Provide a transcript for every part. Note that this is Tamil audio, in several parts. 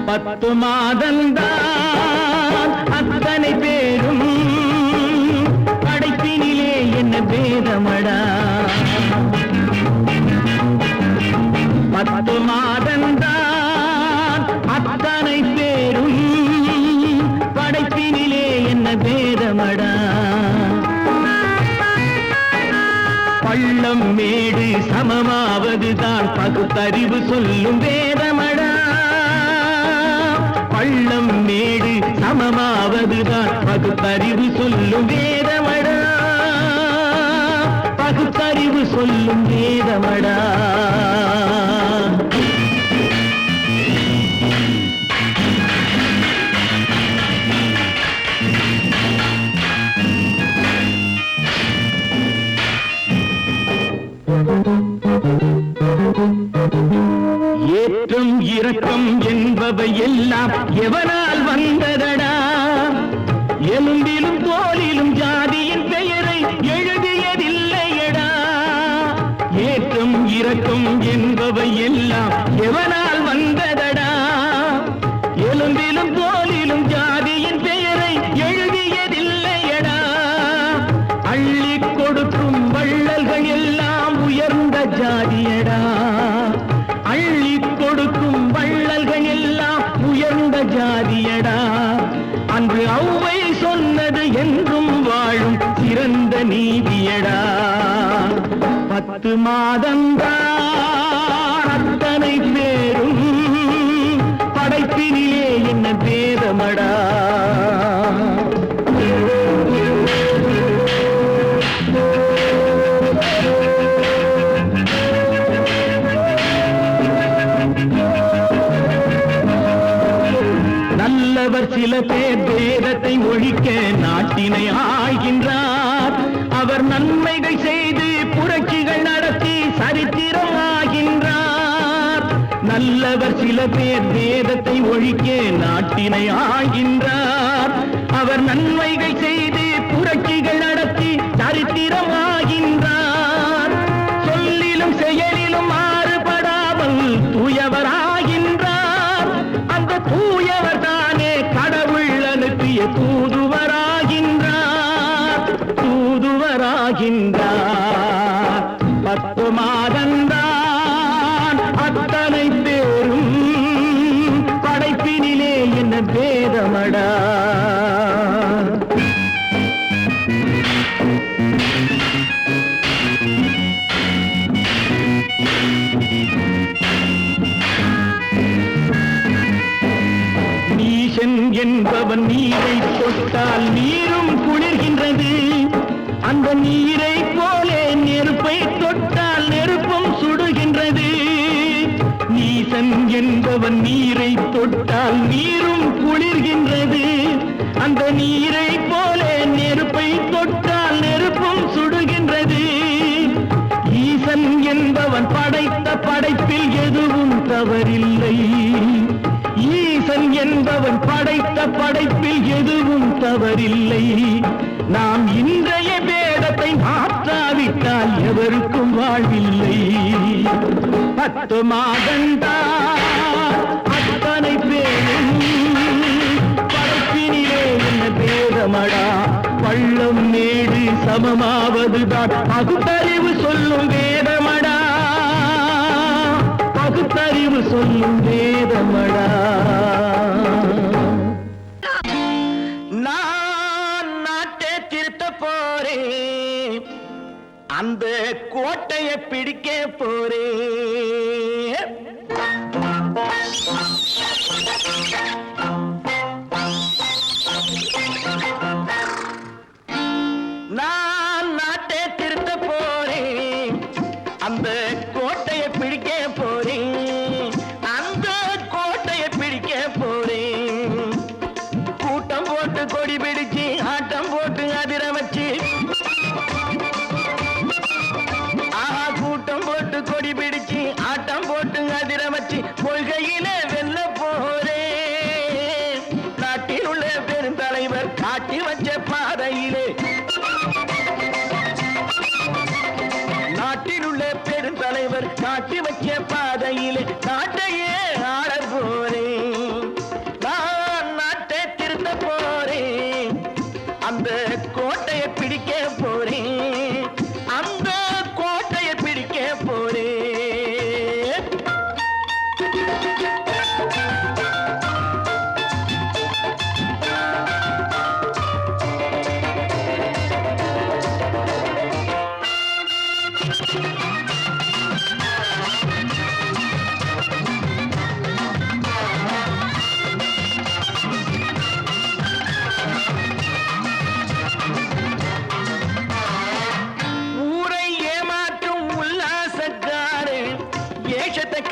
10 மாதந்தான் அத்தனை பேரும் படைப்பினிலே என்ன பேதமடா 10 மாதந்தான் அத்தனை பேரும் படைப்பினிலே என்ன பேதமடா பள்ளம் மேடு சமமாவதுதான் பகுத்தறிவு சொல்லும் வேதமடா பள்ளம் மேடு சமமாவதுதான் பகுத்தறிவு சொல்லும் வேதமடா பகுத்தறிவு சொல்லும் வேதமடா ஏற்றம் இரக்கம் என்பவை எல்லாம் எவனால் வந்ததடா எலும்பிலும் தோலிலும் ஜாதியின் பெயரை எழுதியதில்லையடா ஏற்றம் இரக்கம் என்பவை எல்லாம் எவனால் வந்ததடா எலும்பிலும் தோலிலும் ஜாதியின் பெயரை எழுதியதில்லையடா அள்ளி கொடுக்கும் வள்ளல்கள் எல்லாம் உயர்ந்த ஜாதியடா அள்ளி கொடுக்கும் வள்ளல்கள் எல்லாம் உயர்ந்த ஜாதியடா அன்று ஔவை சொன்னது என்றும் வாழும் சிறந்த நீதியடா 10 மாதந்தான் அத்தனை பேரும் படைப்பினிலே என்ன பேதமடா நல்லவர் சில பேர் வேதத்தை ஒழிக்க நாட்டினை ஆள்கின்றார் அவர் நன்மைகள் செய்து புரட்சிகள் நடத்தி சரித்திரம் ஆகின்றார் நல்லவர் சில பேர் வேதத்தை ஒழிக்க நாட்டினை ஆள்கின்றார் அவர் நன்மைகள் செய்து புரட்சிகள் நடத்தி சரித்திரம் ஆகின்றார் சொல்லிலும் செயலிலும் மாறுபடாமல் தூயவராகின்றார் அந்த தூயவர் தானே கடவுள் அனுப்பிய தூதுவராகின்றார் 10 மாதந்தான் அத்தனை பேரும் படைப்பினிலே என்ன பேதமடா நீசன் என்பவன் நீரை தொட்டால் நீரும் குளிர்கின்றது அந்த நீரை போலே நெருப்பை தொட்டால் நெருப்பும் சுடுகின்றது நீசன் என்பவன் நீரை தொட்டால் நீரும் குளிர்கின்றது அந்த நீரை போலே நெருப்பை தொட்டால் நெருப்பும் சுடுகின்றது ஈசன் என்பவன் படைத்த படைப்பில் எதுவும் தவறில்லை ஈசன் என்பவன் படைத்த படைப்பில் எதுவும் தவறில்லை நாம் இன்றைய வேதத்தை மாற்றாவிட்டால் எவருக்கும் வாழ்வில்லை 10 மாதந்தான் அத்தனை பேரும் படைப்பினிலே என்ன பேதமடா பள்ளம் மேடு சமமாவதுதான் பகுத்தறிவு சொல்லும் வேதமடா பகுத்தறிவு சொல்லும் வேதமடா நான் நாட்டை திருத்த போறேன் அந்த கோட்டையை பிடிக்க போறேன் நான் நாட்டை திருத்த போறேன் அந்த கோட்டையை பிடிக்க போறேன் அந்த கோட்டையை பிடிக்க போறேன் கூட்டம் போட்டு கொடி பிடிச்சு ஆட்டம் போட்டு அதிர வச்சு கூட்டம் போட்டு கொடி பிடிச்சு ஆட்டம் போட்டு அதிர வச்சு கொள்கையில வெல்ல போறேன் நாட்டில் உள்ள பெருந்தலைவர் காட்டி வச்ச பாதையிலே நாட்டில் உள்ள பெருந்தலைவர் காட்டி வச்ச பாதையிலே நாட்டையே ஆள போறேன்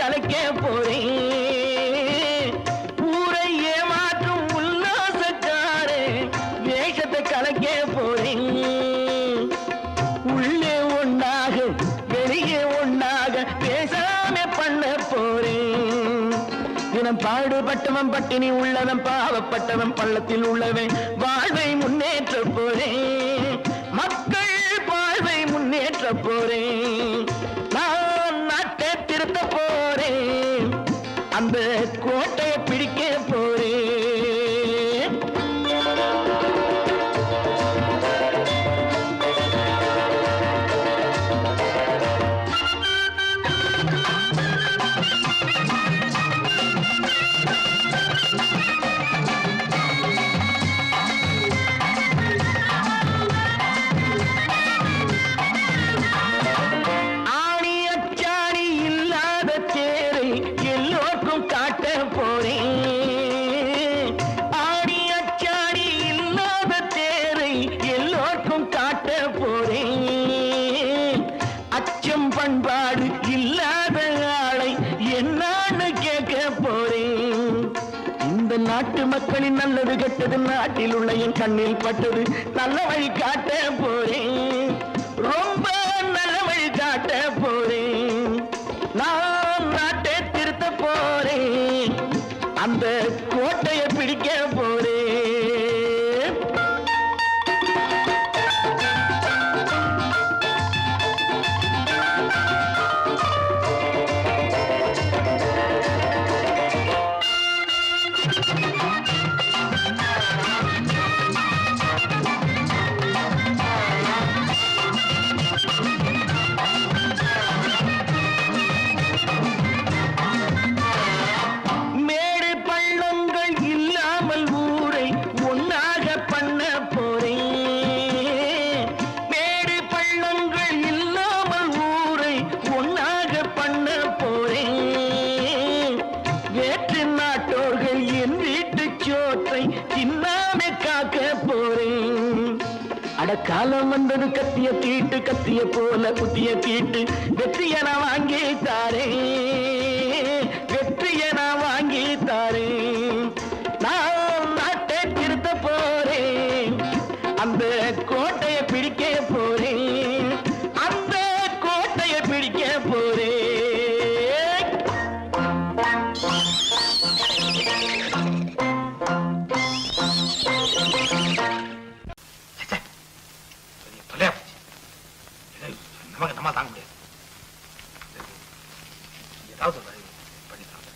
கலைக்க போறேன். ஊரை ஏமாற்றும் உல்லாசக்காரே வேஷத்தை கலைக்க போறேன். உள்ளே ஒண்ணாக வெளியே ஒண்ணாக பேசாம பண்ண போறேன். தினம் பாடுபட்டவன் பட்டினி உள்ளவன் பாவப்பட்டவன் பள்ளத்தில் உள்ளவன் வாழ்வை முன்னேற்ற போறேன். மக்கள் வாழ்வை முன்னேற்ற போறேன். நான் நாட்டை திருத்த போறேன். அந்த கோட்டையை பிடிக்க போறேன். பண்பாடு இல்லாத ஆளை என்னான்னு கேட்க போறேன். இந்த நாட்டு மக்களின் நல்லது கெட்டது நாட்டில் உள்ள என் கண்ணில் பட்டது நல்ல வழி காட்ட போறேன். ரொம்ப நல்ல வழி காட்ட போறேன். நான் நாட்டை திருத்த போறேன். அந்த கோட்டையை பிடிக்க போறேன். காலம் வந்தது கத்திய தீட்டு கத்திய போல குத்திய தீட்டு வெற்றிய நான் வாங்கி தாரே. வெற்றிய நான் வாங்கி தாரே. நான் நாட்டை திருத்த போறேன். அந்த கோட்டையை பிடிக்க போறேன். அந்த கோட்டையை பிடிக்க போறேன். நம்ம தாங்க முடியாது. ஏதாவது பண்ணிக்கலாம்.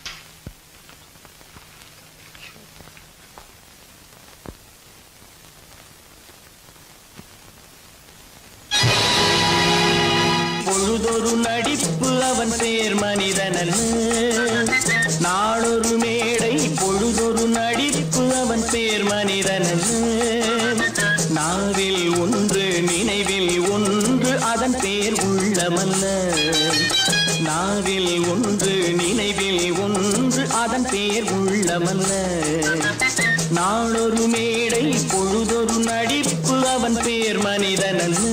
பொழுதொரு நடிப்பு அவன் பேர் மனிதனன். நாளொரு மேடை பொழுதொரு நடிப்பு அவன் பேர் மனிதனன். நாவில் ஒன்று நினைவில் ஒன்று அதன் பேர் உள்ளமல்ல. நாவில் ஒன்று நினைவில் ஒன்று அதன் பேர் உள்ளமல்ல. நாளொரு மேடை பொழுதொரு நடிப்பு அவன் பேர் மனிதனல்ல.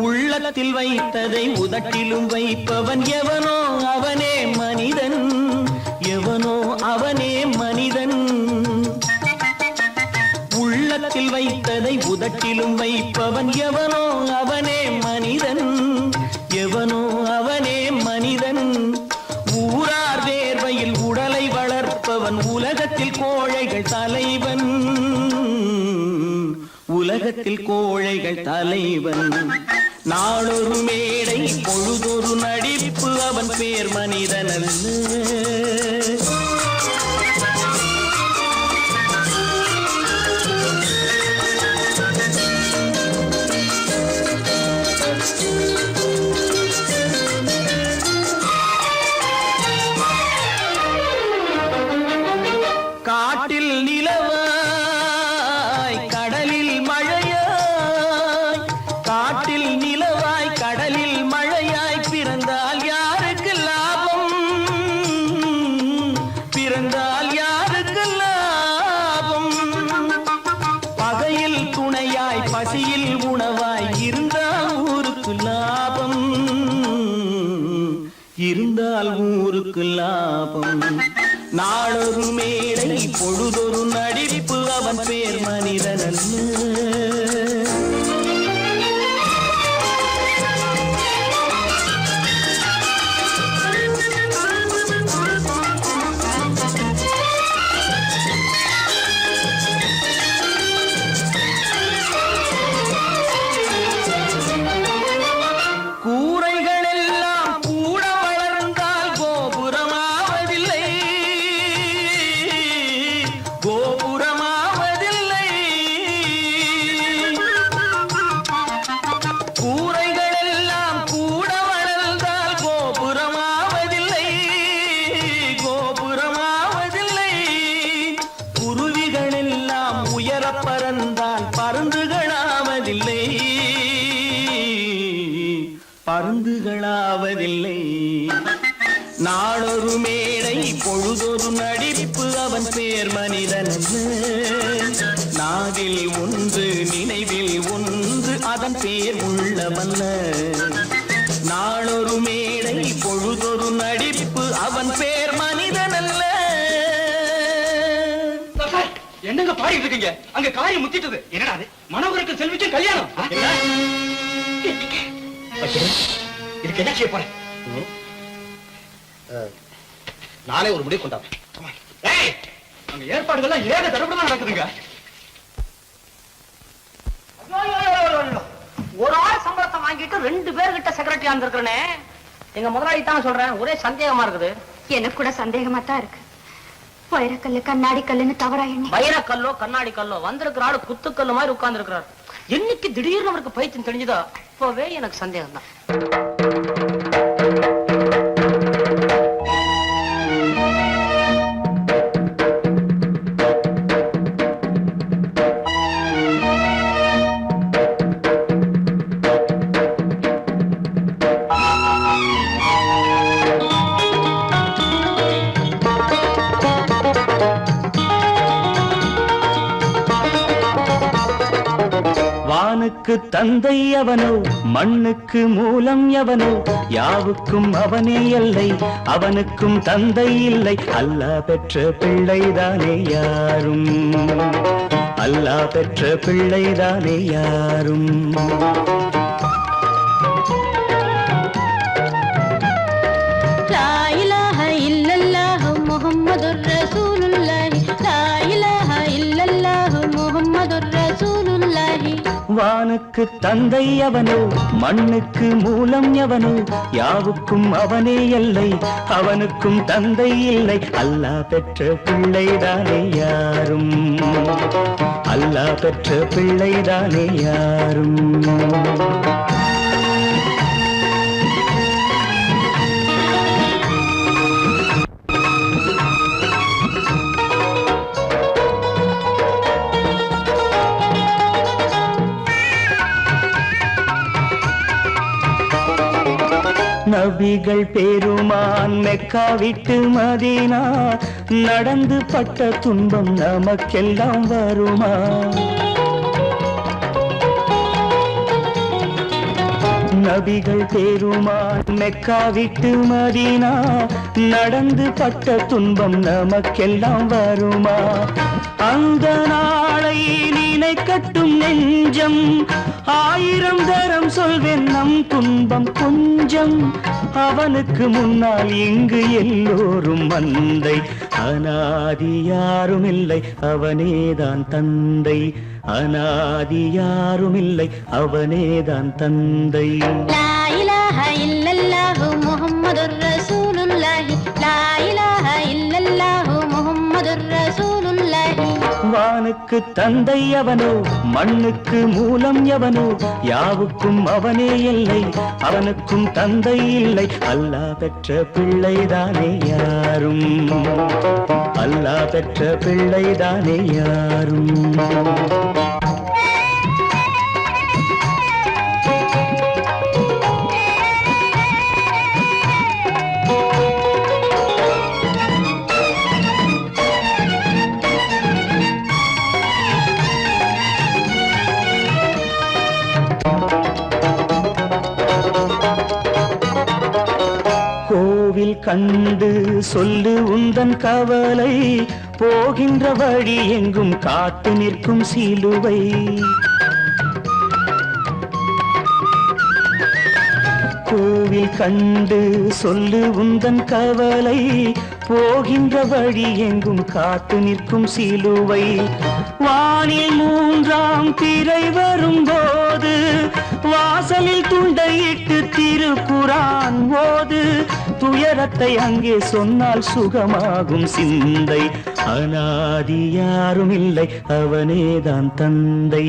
உள்ளத்தில் வைத்ததை உதட்டிலும் வைப்பவன் எவனோ அவனே மனிதன். எவனோ அவனே மனிதன். உள்ளத்தில் வைத்ததை உதட்டிலும் வைப்பவன் எவனோ அவனே மனிதன். எவனோ அவனே மனிதன். ஊரார் வேர்வையில் உடலை வளர்ப்பவன் உலகத்தில் கோழைகள் தலைவன். உலகத்தில் கோழைகள் தலைவன். நாளொரு மேடை பொழுதொரு நடிப்பு அவன் பேர் மனிதனல்ல. காட்டில் நிலவாய் கடலில் மழையாய். காட்டில் நிலவாய் கடலில் மழையாய் பிறந்தால் யாருக்கு லாபம்? இருந்தால் ஊருக்கு லாபம். நாளொரு மேடை பொழுதொரு நடிப்பு அவன் பேர் மனிதன் பருந்துகளாவதில்லை. நாளொரு மேடை பொழுதொரு நடிப்பு அவன் பேர் மனிதன். நாவில் ஒன்று நினைவில் ஒன்று அதன் பேர் உள்ளவல்ல. நாளொரு மேடை பொழுதொரு நடிப்பு அவன் பேர் மனிதன் அல்ல. என்னங்க பாடிட்டு இருக்கீங்க? அங்க காரியம் முத்திட்டது. என்னடா அது? மனோகருக்கு செல்விக்கும் கல்யாணம். இதுக்கு என்ன செய்ய போறேன்? நானே ஒரு முடிவு கொண்டாங்க. அங்க ஏற்பாடுகள்லாம் ஏக தடப்படமா நடக்குதுங்க. ஒரு ஆள் சம்பளத்தை வாங்கிட்டு 2 பேர்கிட்ட செக்ரட்டரியா இருந்திருக்கிறேனே. எங்க முதலாளி தான் சொல்றேன், ஒரே சந்தேகமா இருக்குது. எனக்கு கூட சந்தேகமா தான் இருக்கு. வைரக்கல்லு கண்ணாடி கல்லுன்னு தவறா எண்ணி வைரக்கல்லோ கண்ணாடி கல்லோ வந்திருக்கிற ஆளு குத்துக்கல்லு மாதிரி உட்கார்ந்து இருக்கிறார். என்னைக்கு திடீர்னு அவருக்கு பைத்தியம் தெரிஞ்சதோ அப்பவே எனக்கு சந்தேகம் தான். வானுக்கு தந்தை அவனோ மண்ணுக்கு மூலம் எவனோ யாவுக்கும் அவனே எல்லை அவனுக்கும் தந்தை இல்லை. அல்லாஹ் பெற்ற பிள்ளைதானே யாரும், அல்லாஹ் பெற்ற பிள்ளைதானே யாரும். லா இலாஹ இல்லல்லாஹ் முஹம்மதுர் ரசூலுல்லாஹ், லா இலாஹ இல்லல்லாஹ் முஹம்மதுர் ரசூலுல்லாஹ். வானுக்கு தந்தை அவனோ மண்ணுக்கு மூலம் எவனோ யாவுக்கும் அவனே எல்லை அவனுக்கும் தந்தை இல்லை. அல்லாஹ் பெற்ற பிள்ளைதானே யாரும், அல்லாஹ் பெற்ற பிள்ளைதானே யாரும். நபிகள் பெருமான் மெக்கா விட்டு மதீனா நடந்து பட்ட துன்பம் நமக்கெல்லாம் வருமா? நபிகள் பெருமான் மெக்கா விட்டு மதீனா நடந்து பட்ட துன்பம் நமக்கெல்லாம் வருமா? அந்த நாளை நினைக்கட்டும் நெஞ்சம், 1000 தரம் சொல்வேன் நம் துன்பம் கொஞ்சம். அவனுக்கு முன்னால் இங்கு எல்லோரும் மந்தை, அநாதி யாரும் இல்லை அவனேதான் தந்தை, அநாதி யாரும் இல்லை அவனேதான் தந்தை. லா இலாஹ இல்லல்லாஹ் முஹம்மதுர் ரசூலுல்லாஹ், லா இலாஹ இல்லல்லாஹ் முஹம்மதுர் ரசூலுல்லாஹ். வானுக்கு தந்தை அவனோ மண்ணுக்கு மூலம் எவனோ யாவுக்கும் அவனே எல்லை அவனுக்கும் தந்தை இல்லை. அல்லாஹ் பெற்ற பிள்ளைதானே யாரும், அல்லாஹ் பெற்ற பிள்ளைதானே யாரும். கண்டு சொல்லு உந்தன் கவலை போகின்ற வழி எங்கும் காத்து நிற்கும் சிலுவை கோவில் கண்டு சொல்லு உந்தன் கவலை போகின்ற வழி எங்கும் காத்து நிற்கும் சிலுவை வானில் மூன்றாம் பிறை வரும்போது வாசலில் துண்டையிட்டு திருக்குரான் ஓது துயரத்தை அங்கே சொன்னால் சுகமாகும் சிந்தை அநாதி யாரும் இல்லை அவனேதான் தந்தை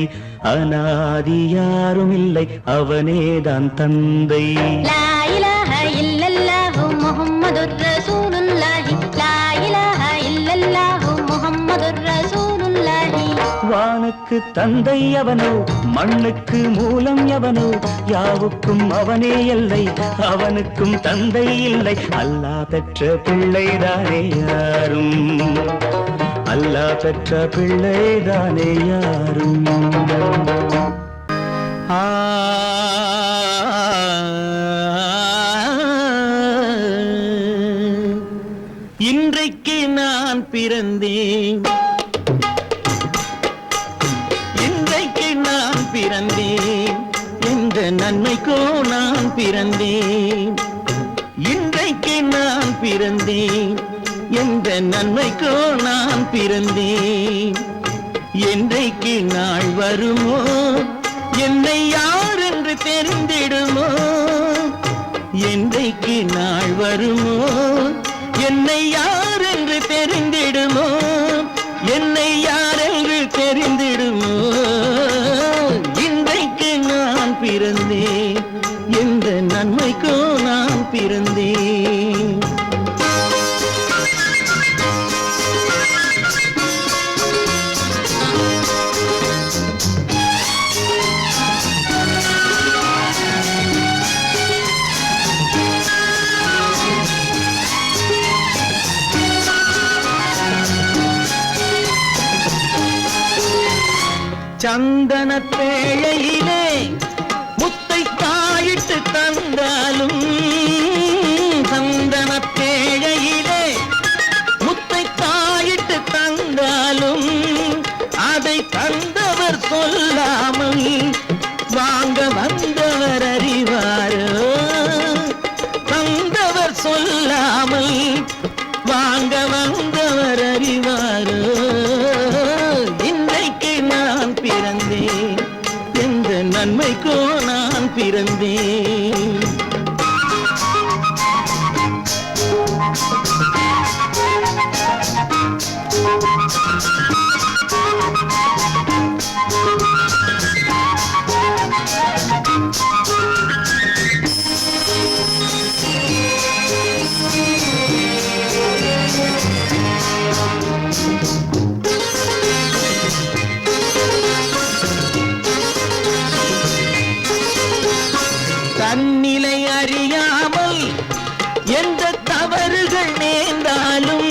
அநாதி யாரும் இல்லை அவனேதான் தந்தை லா இலாஹ இல்லல்லாஹு முஹம்மதுர் ரசூலுல்லாஹி லா இலாஹ இல்லல்லாஹு முஹம்மதுர் ரசூலுல்லாஹி வானுக்கு தந்தை அவனோ மண்ணுக்கு மூலம் எவனோ யாவுக்கும் அவனே இல்லை அவனுக்கும் தந்தை இல்லை அல்லாஹ் பெற்ற பிள்ளைதானே யாரும் அல்லாஹ் பெற்ற பிள்ளைதானே யாரும் இன்றைக்கு நான் பிறந்தேன் இன்றைக்கு நான் பிறந்தேன் எந்த நன்மைக்கோ நான் பிறந்தேன் இன்றைக்கு நான் பிறந்தேன் எந்த நன்மைக்கோ நான் பிறந்தேன் என்றைக்கு நாள் வருமோ என்னை யார் என்று தெரிந்திடுமோ என்றைக்கு நாள் வருமோ என்னை யார் என்று தெரிந்திடுமோ என்னை யார் என்று தெரிந்திடுமோ இன்றைக்கு நான் பிறந்தேன் எந்த நன்மைக்கோ நான் பிறந்தேன் சந்தன பேழையிலே முத்தை காயிட்டு தந்தாலும் சந்தன பேழையிலே முத்தை காயிட்டு தந்தாலும் அதை தந்தவர் சொல்லாமல் வாங்க வந்தவர் அறிவாரோ தந்தவர் சொல்லாமல் வாங்க வந்தவர் அறிவாரோ நான் பிறந்தேன் எந்த நன்மைக்கோ நான் பிறந்தேன் தன்னிலை அறியாமல் எந்த தவறுகள் நேர்ந்தாலும்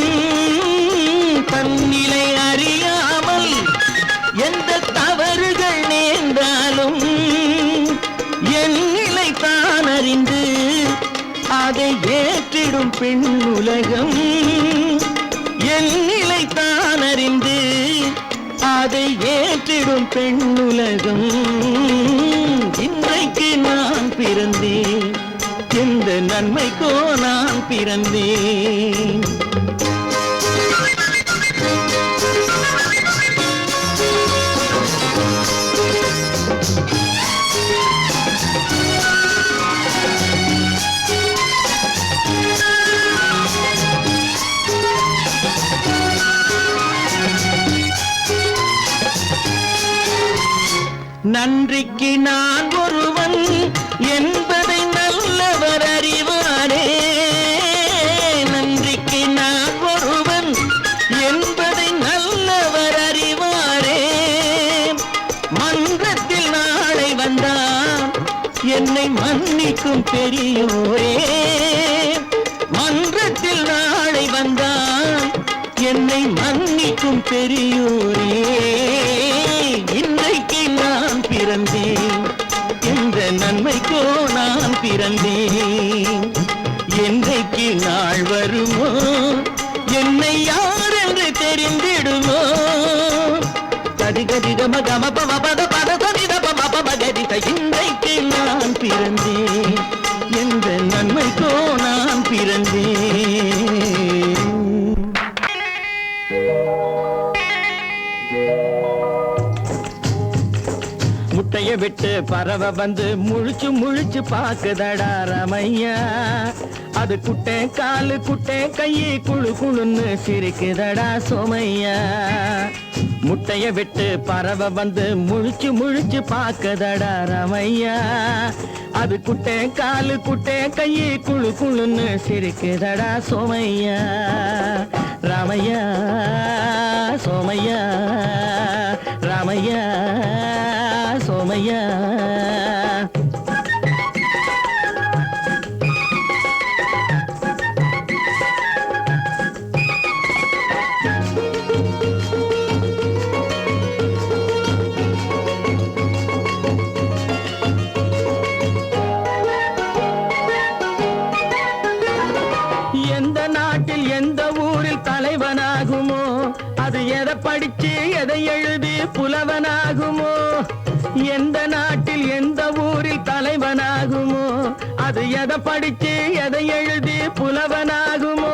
தன்னிலை அறியாமல் எந்த தவறுகள் நேர்ந்தாலும் என் நிலை தான் அறிந்து அதை ஏற்றிடும் பெண் உலகம் என் நிலை தான் அறிந்து அதை ஏற்றிடும் பெண் உலகம் இன்றைக்கு நான் பிறந்தேன் எந்த நன்மைக்கோ நான் பிறந்தேன் நன்றிக்கு நான் ஒருவன் என்பதை நல்லவர் அறிவாரே நன்றிக்கு நான் ஒருவன் என்பதை நல்லவர் அறிவாரே மன்றத்தில் நாளை வந்தான் என்னை மன்னிக்கும் பெரியோரே மன்றத்தில் நாளை வந்தான் என்னை மன்னிக்கும் பெரியோரே இன்றைக்கு நான் பிறந்தேன் எந்த நன்மைக்கோ நான் பிறந்தேன் என்றைக்கு நாள் வருமோ என்னை யார் என்று தெரிந்திடுமோ கதி கதி கம கம பம பத பத சதித பம பம கதித இன்றைக்கு நான் பிறந்தேன் எந்த நன்மைக்கோ நான் பிறந்தேன் முட்டைய விட்டு பறவை வந்து முழிச்சு முழிச்சு பாக்குதடா ரமையா அது குட்டை காலு குட்டை கையை குழு குழுன்னு சிரிக்குதடா சோமையா முட்டைய விட்டு பறவை வந்து முழிச்சு முழிச்சு பாக்குதடா ரமையா அது குட்டை காலு குட்டை கையை குழு குழுன்னு சிரிக்குதடா சோமையா ராமையா சோமையா ராமையா சோமையா எந்த நாட்டில் எந்த ஊரில் தலைவனாகுமோ அது எதை படிச்சு எதை எழுதி புலவனாகுமோ எந்த நாட்டில் எந்த ஊரில் தலைவனாகுமோ அது எதை படிச்சு எதை எழுதி புலவனாகுமோ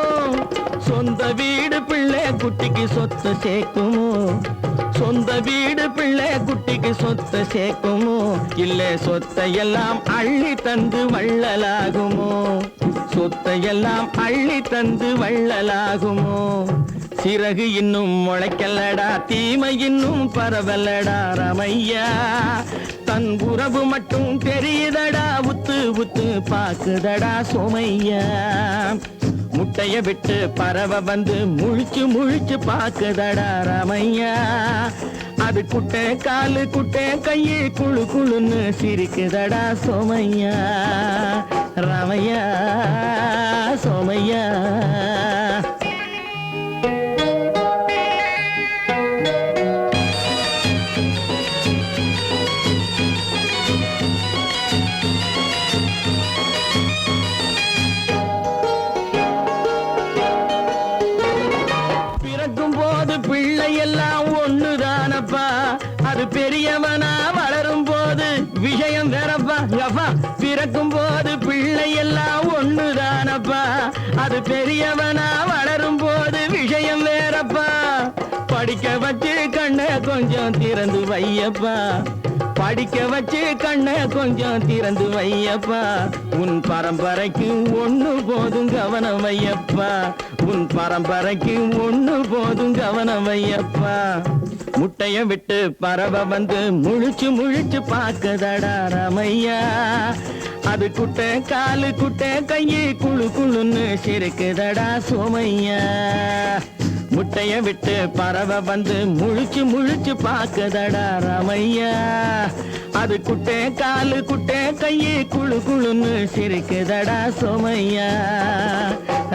சொந்த வீடு பிள்ளை குட்டிக்கு சொத்து சேர்க்குமோ சொந்த வீடு பிள்ளை குட்டிக்கு சொத்து சேர்க்குமோ இல்ல சொத்தையெல்லாம் அள்ளி தந்து வள்ளலாகுமோ சொத்தையெல்லாம் அள்ளி தந்து வள்ளலாகுமோ சிறகு இன்னும் முளைக்கல்லடா தீமை இன்னும் பரவலடா ரமையா தன் உறவு மட்டும் தெரியுதடா உத்து உத்து பாக்குதடா சோமையா முட்டைய விட்டு பறவை வந்து முழிச்சு முழிச்சு பாக்குதடா ரமையா அது குட்டை காலு குட்டை கையை குழு குழுன்னு சிரிக்குதடா சோமையா ரமையா சோமையா எல்லாம் ஒண்ணுதானப்பா அது பெரியவனா வளரும் போது விஷயம் வேறப்பா அப்பா பிறக்கும் போது பிள்ளை எல்லாம் ஒண்ணுதானப்பா அது பெரியவனா வளரும் போது விஷயம் வேறப்பா படிக்க வச்சு கண்ணை கொஞ்சம் திறந்து வையப்பா படிக்க வச்சு கண்ணை கொஞ்சம் திறந்து வையப்பா உன் பரம்பரைக்கு ஒண்ணு போதும் கவனம் வையப்பா உன் பரம்பரைக்கு ஒண்ணு போதும் கவனம் வையப்பா முட்டைய விட்டு பறவை வந்து முழிச்சு முழிச்சு பாக்குதடா ரமையா அது குட்டை காலு குட்டை கையை குழு குழுன்னு சிரிக்குதடா சோமையா முட்டைய விட்டு பறவை வந்து முழிச்சு முழிச்சு பாக்குதடா ரமையா அது குட்டை காலு குட்டை கையை குழு குழுன்னு சிரிக்குதடா சோமையா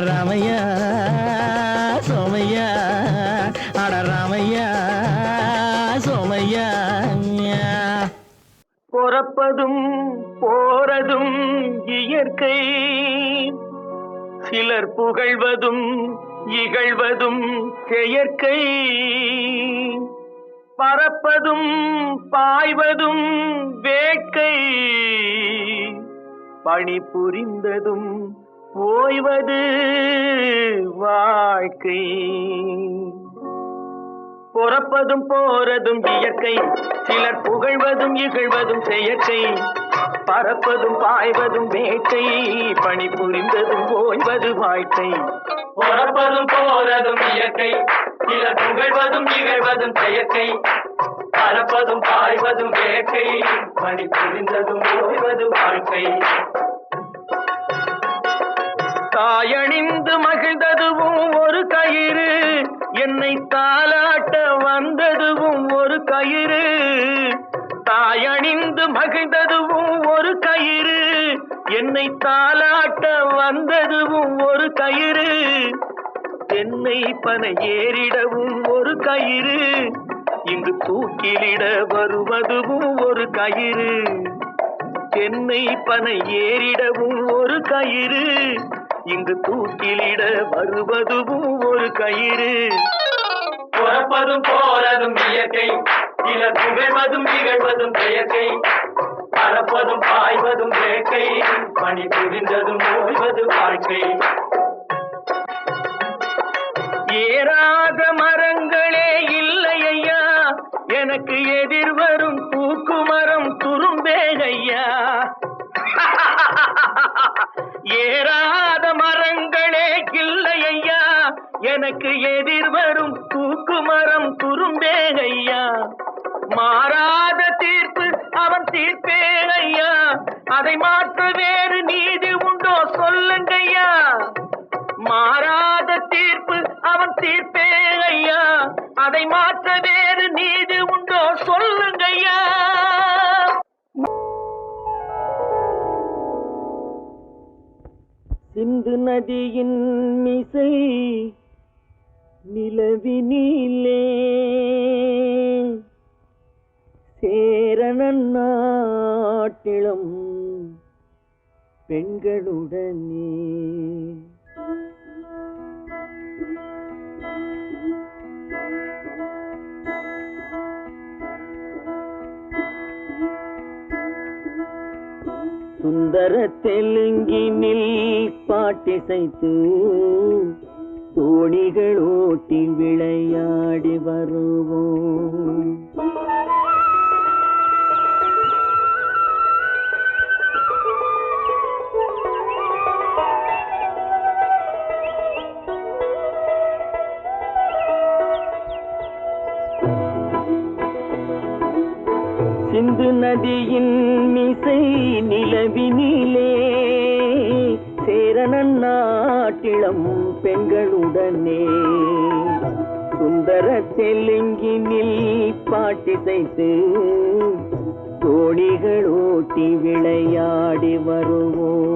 ராமையா சோமையா அட ராமையா சோமையா பொறப்பதும் போறதும் இயற்கை சிலர் புகழ்வதும் இகழ்வதும் செயற்கை பறப்பதும் பாய்வதும் வேட்கை பணி புரிந்ததும் ஓய்வது வாழ்க்கை பொறப்பதும் போறதும் இயற்கை சிலர் புகழ்வதும் இகழ்வதும் செயற்கை பறப்பதும் பாய்வதும் வேட்டை பணி புரிந்ததும் ஓய்வது வாழ்க்கை பொறப்பதும் போறதும் இயற்கை சிலர் புகழ்வதும் இகழ்வதும் செயற்கை பறப்பதும் பாய்வதும் வேட்டை பணி புரிந்ததும் ஓய்வது வாழ்க்கை தாயணிந்து மகிழ்ந்ததுவும் ஒரு கயிறு என்னை தாலாட்ட வந்ததுவும் ஒரு கயிறு தாயணிந்து மகிழ்ந்ததுவும் ஒரு கயிறு என்னை தாலாட்ட வந்ததுவும் ஒரு கயிறு தென்னை பனை ஏறிடவும் ஒரு கயிறு இங்கு தூக்கிலிட வருவதுவும் ஒரு கயிறு தென்னை பனை ஏறிடவும் ஒரு கயிறு இங்கு தூக்கிலிட வருவதுவும் ஒரு கயிறு. பிறப்பதும் போறதும் இயற்கை, சிலர் புகழ்வதும் நிகழ்வதும் செயற்கை, பறப்பதும் பாய்வதும் வேட்கை, பணி புரிந்ததும் ஓய்வது வாழ்க்கை. ஏறாத மரங்களே இல்லை ஐயா, எனக்கு எதிர் வரும் தூக்குமரம் துரும்பேகையா. ஏறாத மரங்களே இல்லை ஐயா, எனக்கு எதிர் வரும் தூக்குமரம் துரும்பேகையா. மாறாத தீர்ப்பு அவன் தீர்ப்பே ஐயா, அதை மாற்ற வேறு நீதி உண்டோ சொல்லுங்கய்யா. மாறாத தீர்ப்பு அவன் தீர்ப்பே ஐயா, அதை மாற்ற வேறு நீதி உண்டோ சொல்லுங்கய்யா. சிந்து நதியின் மிசை நிலவினிலே சேரணன் நாட்டிளம் பெண்களுடனே. சுந்தர தெலுங்கினில் பாட்டிசைத்து தோணிகள் ஓட்டி விளையாடி வருவோம். சிந்து நதியின் மிசை நிலவினிலே சேரணன் நாட்டிளம் பெண்களுடனே. சுந்தர தெலுங்கினில் பாட்டிசைத்து தோணிகள் ஓட்டி விளையாடி வருவோம்.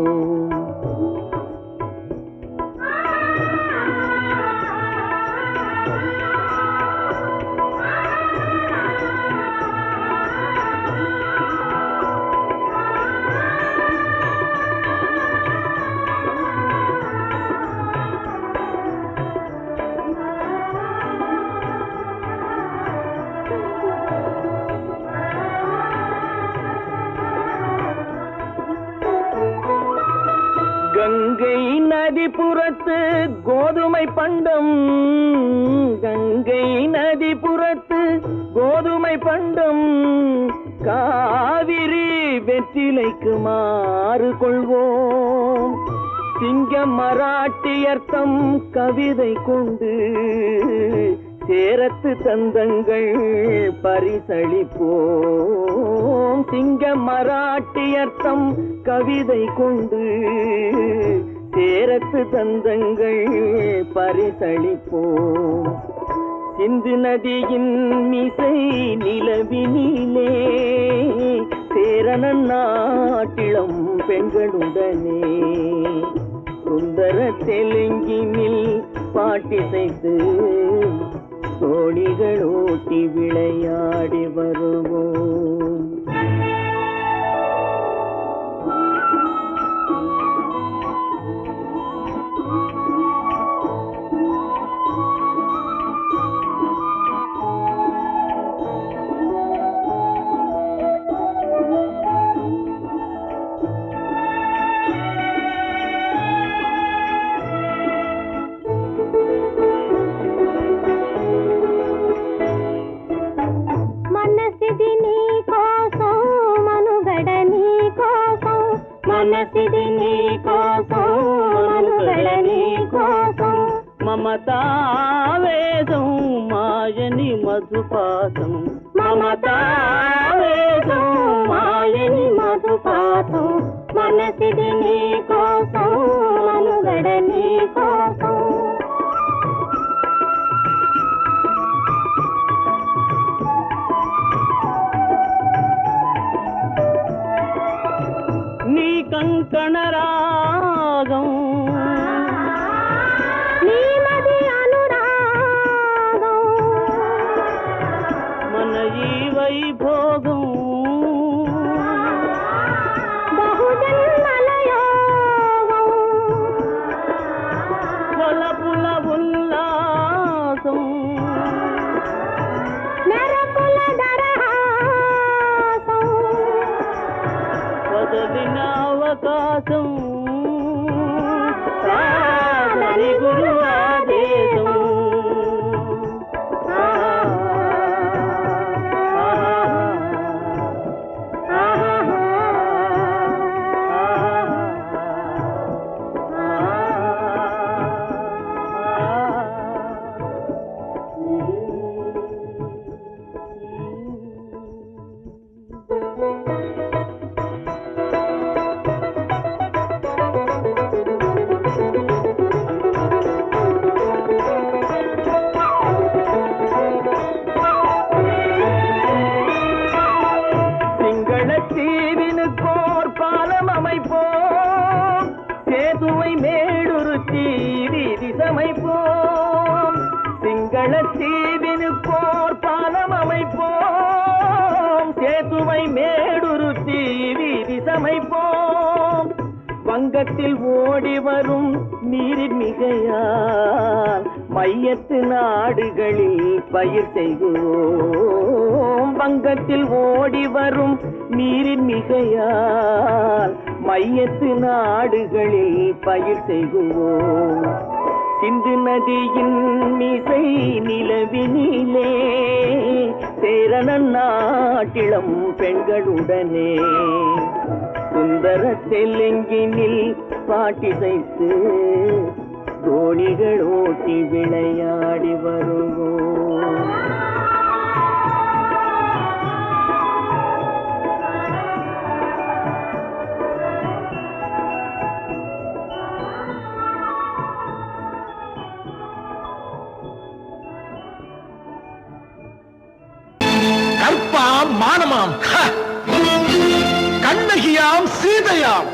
கங்கை நதிபுறத்து கோதுமை பண்டம், கங்கை நதிபுறத்து கோதுமை பண்டம், காவிரி வெற்றிலைக்கு மாறு கொள்வோம். சிங்க மராட்டியர்த்தம் கவிதை கொண்டு சேரத்து தந்தங்கள் பரிசளிப்போம். சிங்க மராட்டியர்த்தம் கவிதை கொண்டு சேரத்து தந்தங்கள் பரிசளிப்போம். சிந்து நதியின் மிசை நிலவினிலே சேரணன் நாட்டிளம் பெண்களுடனே. சுந்தர தெலுங்கினில் பாட்டிசைத்து தோணிகள் ஓட்டி விளையாடி வருவோம். మనసిది నీ కోసం మనుగడ నీ కోసం మమతావేదం మాయని మధుపాసం మమతావేదం మాయని మధుపాసం మనసిది నీ కోసం మనుగడ నీ కోసం కంకణరాగం నీమది అనురాగం మన ఈ వైభోగం விலாசம் சாதனை குரு ஆதேசம் தீவினுக்கோர் பாலம் அமைப்போம் சேதுவை மேடுருத்தி வீதி சமைப்போம் சிங்கள தீவினுக்கோர் பாலம் அமைப்போம் சேதுவை மேடுருத்தி வீதி சமைப்போம் வங்கத்தில் ஓடி வரும் நீரின் மிகையால் மையத்து நாடுகளில் பயிர் செய்கிறோம் வங்கத்தில் ஓடி வரும் நீரின் மிகையால் மையத்து நாடுகளில் பயிர் செய்கிறோம் சிந்து நதியின் மிசை நிலவினிலே சேரணன் நாட்டிளம் பெண்களுடனே சுந்தர தெலுங்கினில் பாட்டிசைத்து தோணிகள் ஓட்டி விளையாடி வருவோம் கற்பாம் மானமாம் கண்ணகியாம் சீதையாம்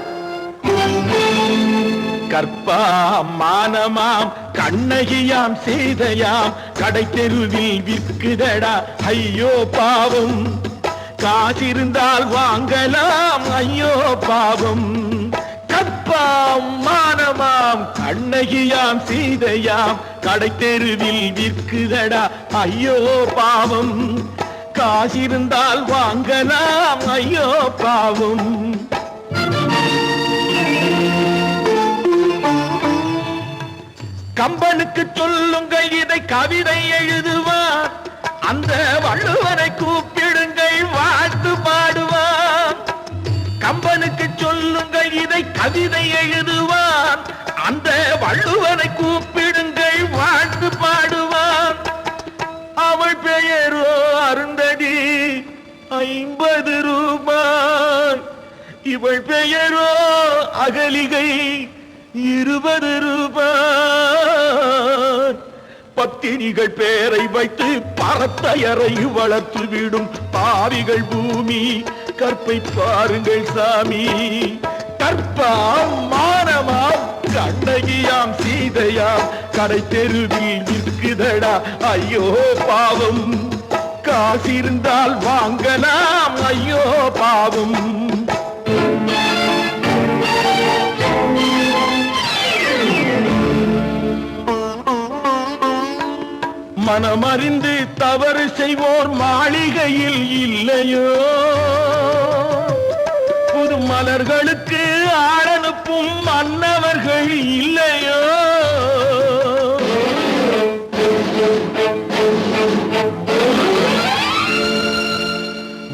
கற்பாம் மானமாம் கண்ணகியாம் சீதையாம் கடை தெருவில் விற்குதடா ஐயோ பாவம் காசிருந்தால் வாங்கலாம் ஐயோ பாவம் கற்பாம் மானமாம் கண்ணகியாம் சீதையாம் கடை தெருவில் விற்குதடா ஐயோ பாவம் காசிருந்தால் வாங்கலாம் ஐயோ பாவம் கம்பனுக்கு சொல்லுங்கள் இதை கவிதை எழுதுவார் அந்த வள்ளுவனை கூப்பிடுங்கள் வாழ்த்து பாடுவார் கம்பனுக்கு சொல்லுங்கள் இதை கவிதை எழுதுவார் அந்த வள்ளுவனை கூப்பிடுங்கள் வாழ்த்து பாடுவார் அவள் பெயரோ அருந்ததி 50 ரூபாய் இவள் பெயரோ அகலிகை 20 ரூபாய் பத்தினிகள் பேரை வைத்து பரத்தையறை வளர்த்து விடும் பாவிகள் பூமி கற்பை பாருங்கள் சாமி கற்பாம் மானமாம் கண்ணகியாம் சீதையாம் கடை தெருவில் விற்குதடா ஐயோ பாவம் காசிருந்தால் வாங்கலாம் ஐயோ பாவம் மனமறிந்து தவறு செய்வோர் மாளிகையில் இல்லையோ புது மலர்களுக்கு ஆளனுப்பும் மன்னவர்கள் இல்லையோ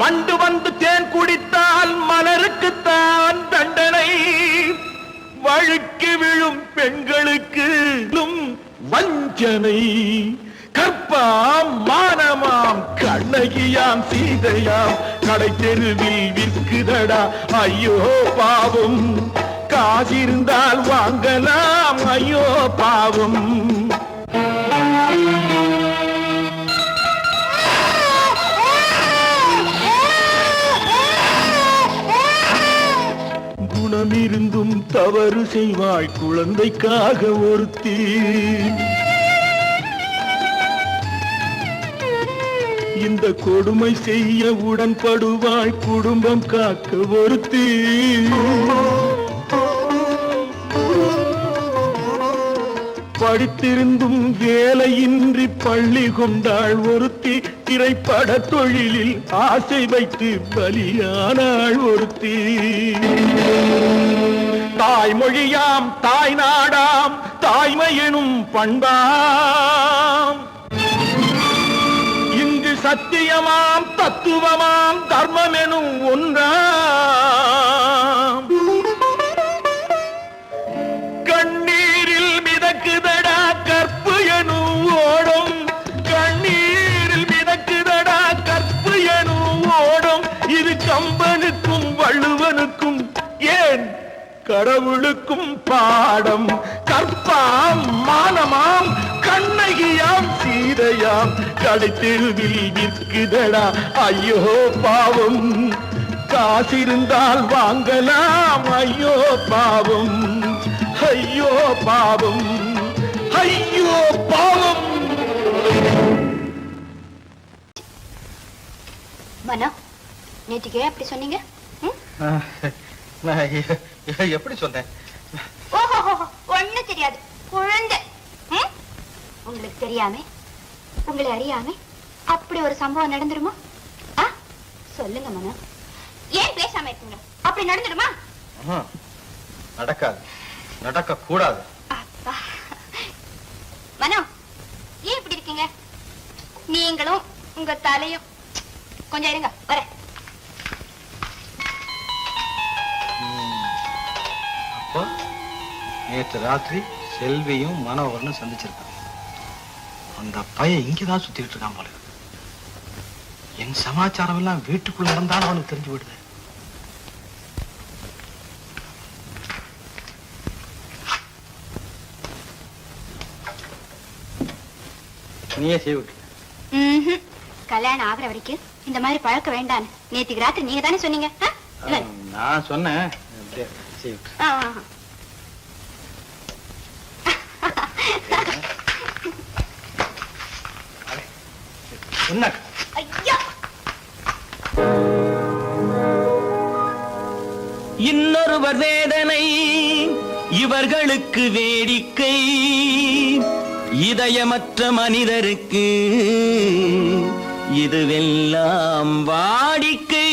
வண்டு வந்து தேன் குடித்தால் மலருக்குத்தான் தண்டனை வழுக்கி விழும் பெண்களுக்கு வஞ்சனை கற்பாம் மானமாம் கண்ணகியாம் சீதையாம் கடை தெருவில் விற்குதடா ஐயோ பாவம் காசிருந்தால் வாங்கலாம் ஐயோ பாவம் குணமிருந்தும் தவறு செய்வாய் குழந்தைக்காக ஒருத்தி இந்த கொடுமை செய்ய உடன்படுவாய் குடும்பம் காக்க ஒருத்தி படித்திருந்தும் வேலையின்றி பள்ளி கொண்டாள் ஒருத்தி திரைப்பட தொழிலில் ஆசை வைத்து பலியானாள் ஒருத்தி தாய்மொழியாம் தாய் நாடாம் தாய்மையெனும் பண்பாம் இங்கு சத்தியமாம் தத்துவமாம் தர்மமெனும் ஒன்றாம் கண்ணீரில் மிதக்குதடா கற்பு எனும் ஓடும் கண்ணீரில் மிதக்குதடா கற்பு எனும் ஓடும் இது கம்பனுக்கும் வள்ளுவனுக்கும் ஏன் கடவுளுக்கும் பாடம் கற்பாம் மானமாம் கண்ணகியாம் சீதையாம் கடைத்தெருவில் விற்குதடா ஐயோ பாவம் காசிருந்தால் வாங்கலாம் ஐயோ பாவம் ஐயோ பாவம் ஐயோ பாவம். மனோ நேற்றுக்கு அப்படி சொன்னீங்க? நான் எப்படி சொன்னேன்? ஓஹோ ஒண்ணு தெரியாது குழந்தை. உங்களுக்கு தெரியாம உங்களை அறியாம அப்படி ஒரு சம்பவம் நடந்துருமா? சொல்லுங்க மனோ, ஏன் பேசாம இருக்கீங்க? அப்படி நடந்துடுமா? நடக்காது, நடக்க கூடாது. மனோ ஏன் இப்படி இருக்கீங்க? நீங்களும் உங்க தலையும் கொஞ்சம் இருங்க, வர. அப்போ நேற்று ராத்திரி செல்வியும் மனோகரனும் சந்திச்சிருக்காங்க. அந்த பையன் இங்கதான் சுத்திட்டு இருக்கான் போல. என் சமாச்சாரம் எல்லாம் வீட்டுக்குள்ள நடந்தாலும் அவனுக்கு தெரிஞ்சு விடுது. நீயே செய்விட்டு கல்யாணம் ஆகுற வரைக்கும் இந்த மாதிரி பழக்க வேண்டாம். நேற்றுக்கு ராத்திரி நீங்க தானே சொன்னீங்க. நான் சொன்னேன். செய்விட்டு என்ன இன்னொருவர் வேதனை இவர்களுக்கு வேடிக்கை, இதயமற்ற மனிதருக்கு இதுவெல்லாம் வாடிக்கை.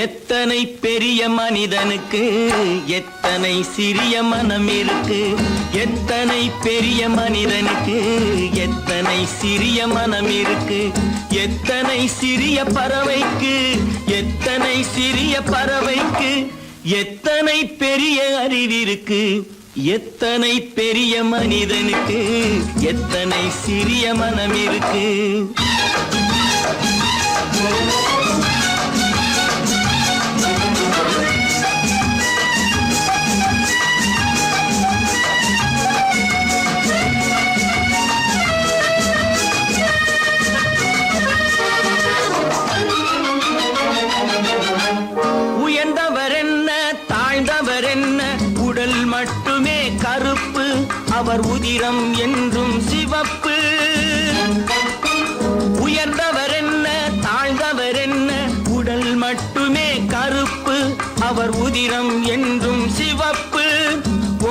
எத்தனை பெரிய மனிதனுக்கு எத்தனை சிறிய மனம் இருக்கு, எத்தனை பெரிய மனிதனுக்கு எத்தனை சிறிய மனம் இருக்கு, எத்தனை சிறிய பறவைக்கு எத்தனை சிறிய பறவைக்கு எத்தனை பெரிய அறிவிருக்கு, எத்தனை பெரிய மனிதனுக்கு எத்தனை சிறிய மனம் இருக்கு. உயர்ந்தவர் என்ன தாழ்ந்தவர் என்ன, உடல் மட்டுமே கருப்பு, அவர் உதிரம் என்றும் சிவப்பு. உயர்ந்தவர் என்ன தாழ்ந்தவர் என்ன, உடல் மட்டுமே கருப்பு, அவர் உதிரம் என்றும் சிவப்பு.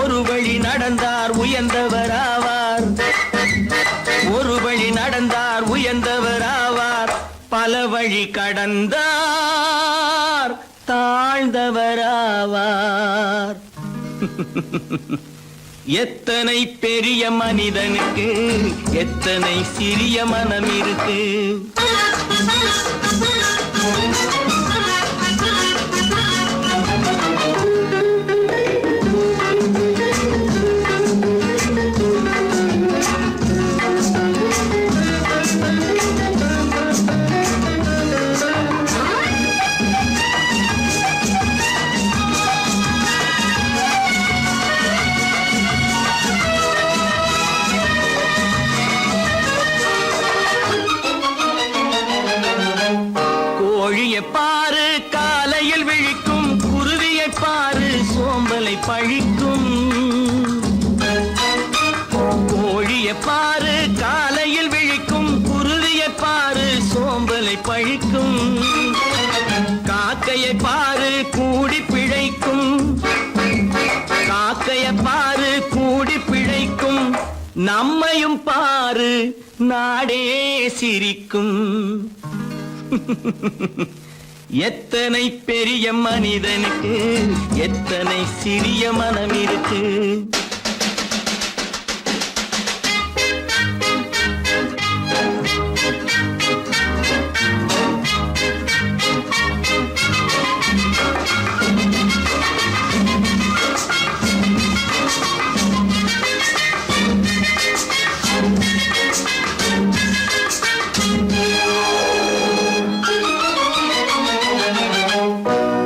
ஒரு வழி நடந்தார் உயர்ந்தவராவார், ஒரு வழி நடந்தார் உயர்ந்தவராவார், பல வழி கடந்தார் தாழ்ந்தவராவார். எத்தனை பெரிய மனிதனுக்கு எத்தனை சிறிய மனம் இருக்கு. கோழியை பாரு காலையில் விழிக்கும், குருவியை பாரு சோம்பலை பழிக்கும். கோழியை பாரு காலையில் விழிக்கும், குருவியை பாரு சோம்பலை பழிக்கும். காக்கையை பாரு கூடி பிழைக்கும், காக்கையை பாரு கூடி பிழைக்கும். நம்மையும் பாரு நாடே சிரிக்கும். எத்தனை பெரிய மனிதனுக்கு எத்தனை சிறிய மனம் இருக்கு.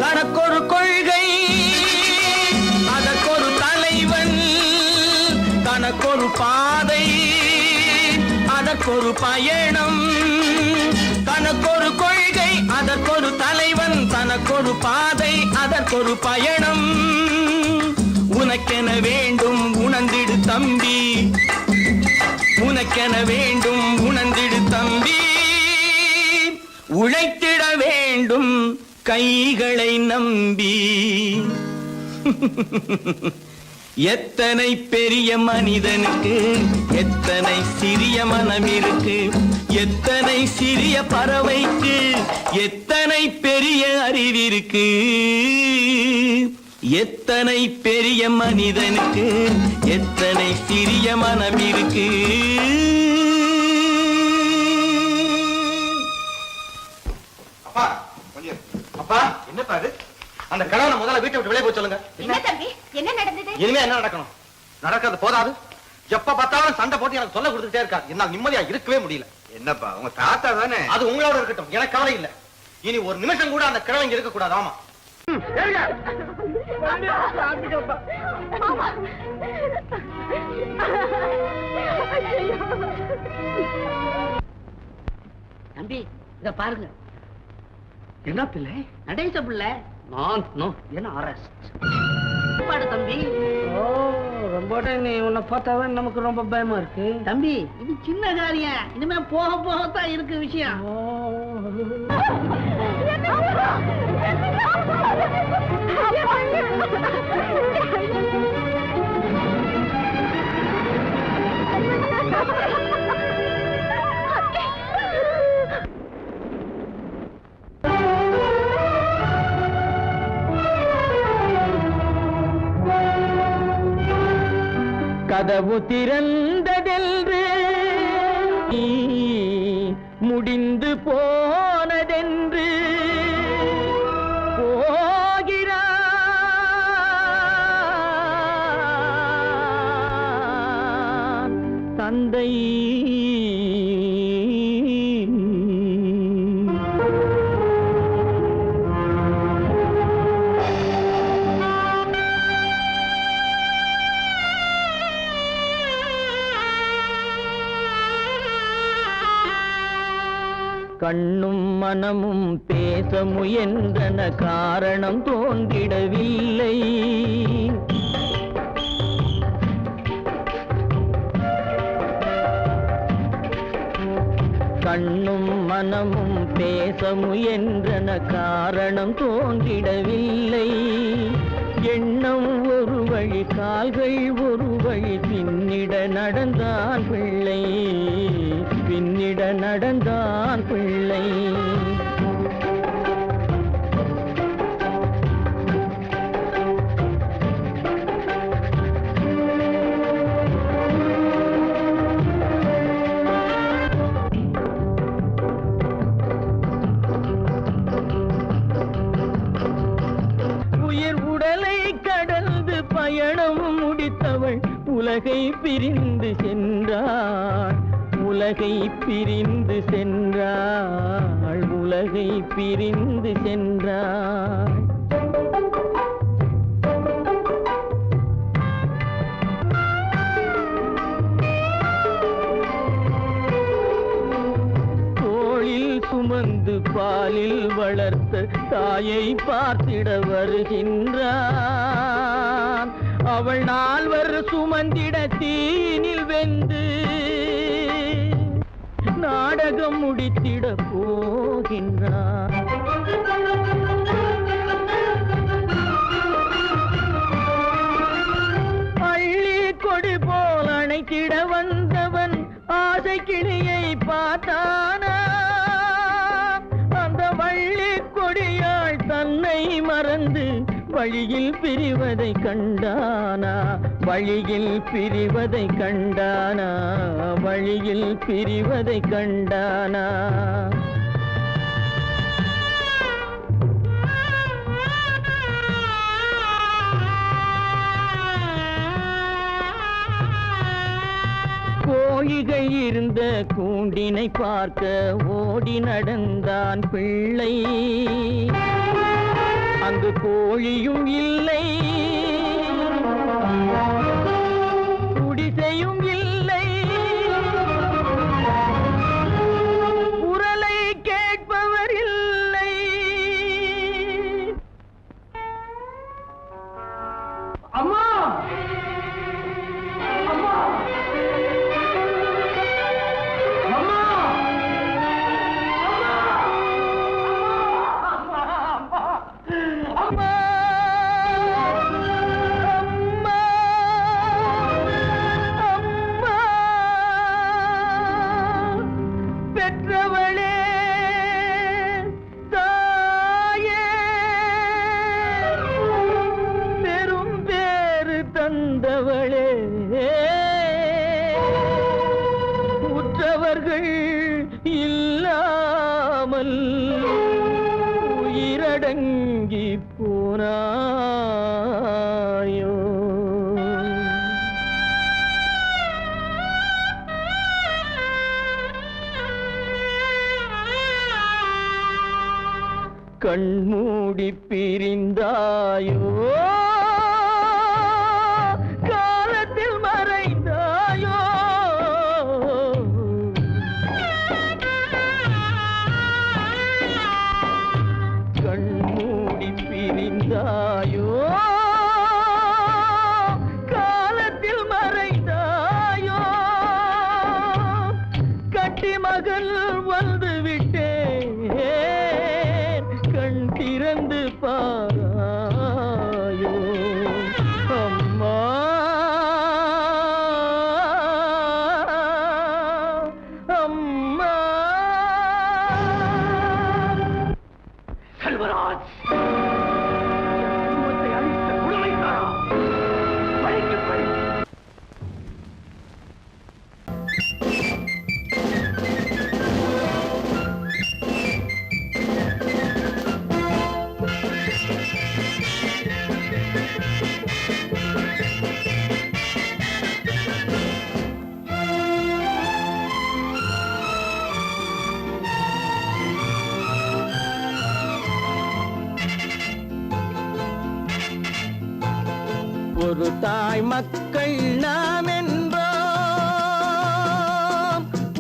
தனக்கொரு கொள்கை, அதற்கொரு தலைவன், தனக்கொரு பாதை, அதற்கொரு பயணம். தனக்கொரு கொள்கை, அதற்கொரு தலைவன், தனக்கொரு பாதை, அதற்கொரு பயணம். உனக்கென வேண்டும் உணர்ந்திடு தம்பி, உனக்கென வேண்டும் உணர்ந்திடு தம்பி. உழைத்திட வேண்டும் கைகளை நம்பி. எத்தனை பெரிய மனிதனுக்கு எத்தனை சிறிய மனம் இருக்கு. எத்தனை சிறிய பறவைக்கு எத்தனை பெரிய அறிவிருக்கு. எத்தனை பெரிய மனிதனுக்கு எத்தனை சிறிய மனம் இருக்கு. அப்பா கொஞ்சம். அப்பா என்னப்பா இது? அந்த கணவனை முதல்ல வீட்டை விட்டு வெளியே போய் சொல்லுங்க. என்ன தம்பி, என்ன நடந்தது? இனிமே என்ன நடக்கணும்? நடக்கிறது போதாது, எப்ப பார்த்தாலும் சண்டை போட்டு எனக்கு சொல்ல கொடுத்துட்டே இருக்கா. என்னால் நிம்மதியா இருக்கவே முடியல. என்னப்பா உங்க தாத்தா தானே? அது உங்களோட இருக்கட்டும், எனக்கு கவலை இல்ல. இனி ஒரு நிமிஷம் கூட அந்த கிழவன் இங்க இருக்க கூடாது. ஆமா தம்பி இத பாருங்க. என்ன பிள்ளை? நடேச பிள்ளை. என்ன அரெஸ்ட்? பாடு தம்பி. ரொம்ப நீ உன்னை பார்த்தாவே நமக்கு ரொம்ப பயமா இருக்கு தம்பி. இது சின்ன காரியம், இனிமே போக போகத்தான் இருக்கு விஷயம். கதவு திறந்ததென்று முடிந்து போனதென்று போகிறான் தந்தை. கண்ணும் மனமும் பேச முயன்றன, காரணம் தோன்றிடவில்லை. கண்ணும் மனமும் பேச முயன்றன, காரணம் தோன்றிடவில்லை. எண்ணம் ஒரு வழி, கால்கள் ஒரு வழி, பின்னிட நடந்தான் பிள்ளை, பின்னிட நடந்தான் பிள்ளை. உயிர் உடலை கடந்து பயணம் முடித்தவள் உலகை பிரிந்து சென்றாள், உலகை பிரிந்து சென்றாள், உலகை பிரிந்து சென்றாள். தோளில் சுமந்து பாலில் வளர்த்த தாயை பார்த்திட வருகின்றான். அவள் 4 சுமந்திட தீனில் வெந்து நாடகம் முடித்திட போகின்றான். அள்ளி கொடி போல் அணைத்திட வந்தவன் ஆசை கிளியை பார்த்தானா, வழியில் பிரிவதை கண்டானா வழியில் பிரிவதை கண்டானா வழியில் பிரிவதை கண்டானா கோழிகள் இருந்த கூண்டினை பார்க்க ஓடி நடந்தான் பிள்ளை அங்கு கோழியும் இல்லை குடிசையும் இல்லை குரலை கேட்பவர் இல்லை அம்மா அம்மா அம்மா அம்மா அம்மா அம்மா பெற்றவளே தாயே பெரும் பேறு தந்தவளே உற்றவர்கள் இல்லாமல் உயிரடங்கி போனாயோ கண்மூடி பிரிந்தாயோ காலத்தில் மறைந்தாயோ கண்மூடி பிரிந்தாயோ காலத்தில் மறைந்தாயோ கட்டி மகள் வந்து விட்டேன் கண் திறந்து பாராயோ அம்மா அம்மா செல்வராஜ் குடும்பத்தை அழித்த கொடுமைக்காரா பழிக்கு பழி ஒரு தாய் மக்கள் நாம் என்போம்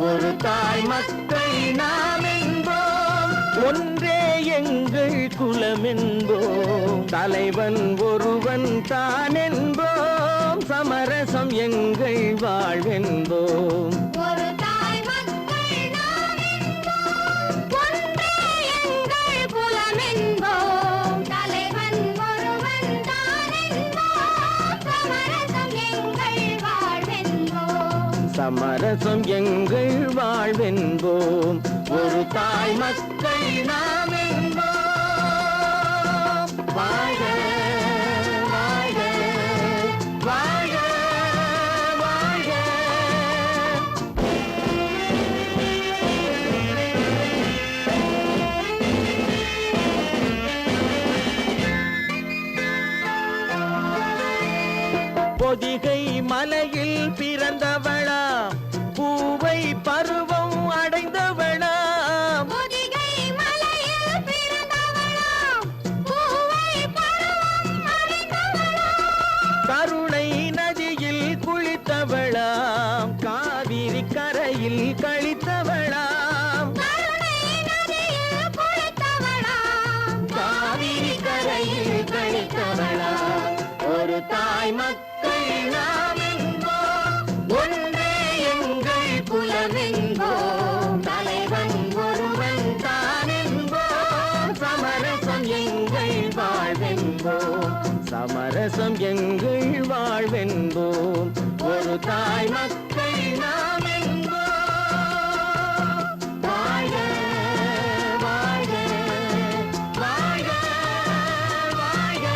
ஒரு தாய் மக்கள் நாம் என்போம் ஒன்றே எங்கள் குலம் என்போம் தலைவன் ஒருவன் தான் என்போம் சமரசம் எங்கள் வாழ்வென்போம் ஒரு தாய் மக்கள் நாம் என்போம் ஒன்றே எங்கள் குலம் என்போம் தலைவன் ஒருவன் தான் என்போம் சமரசம் எங்கள் வாழ்வென்போம் சமரசம் எங்கள் வாழ்வென்போம் ஒரு தாய் மக்கள் நாம் என்போம் வாழ்க வாழ்க வாழ்க வாழ்க பொதிகை மலையில் பிறந்தவளா பூவை பருவம் அடைந்தவளா பொதிகை மலையில் பிறந்தவளாம் பூவை பருவம் அடைந்தவளாம் கருணை நதியில் குளித்தவளாம் காவிரி கரையில் கழித்தவளாம் கருணை நதியில் குளித்தவளாம் காவிரி கரையில் கழித்தவளாம் ஒரு தாய் மக்கள் நாம் என்போம் ஒன்றே எங்கள் குலம் என்போம் தலைவன் ஒருவன் தான் என்போம் சமரசம் எங்கள் வாழ்வென்போம் சமரசம் எங்கள் வாழ்வென்போம் ஒரு தாய் மக்கள் நாம் என்போம் வாழ்க வாழ்க வாழ்க வாழ்க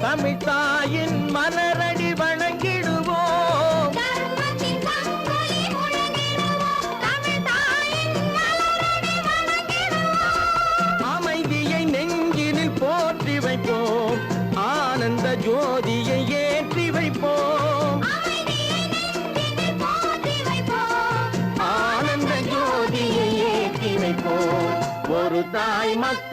தமிழ் தாயின் மலரடி வணங்கிடுவோம். தர்மத்தின் சங்கொலி முழங்கிடுவோம். தமிழ் தாயின் மலரடி வணங்கிடுவோம். அமைதியை நெஞ்சினில் போற்றி வைப்போம். ஆனந்த ஜோதியை ஏற்றி வைப்போம். அமைதியை நெஞ்சினில் போற்றி வைப்போம். ஆனந்த ஜோதியை ஏற்றி வைப்போம். ஒரு தாய் மக்கள்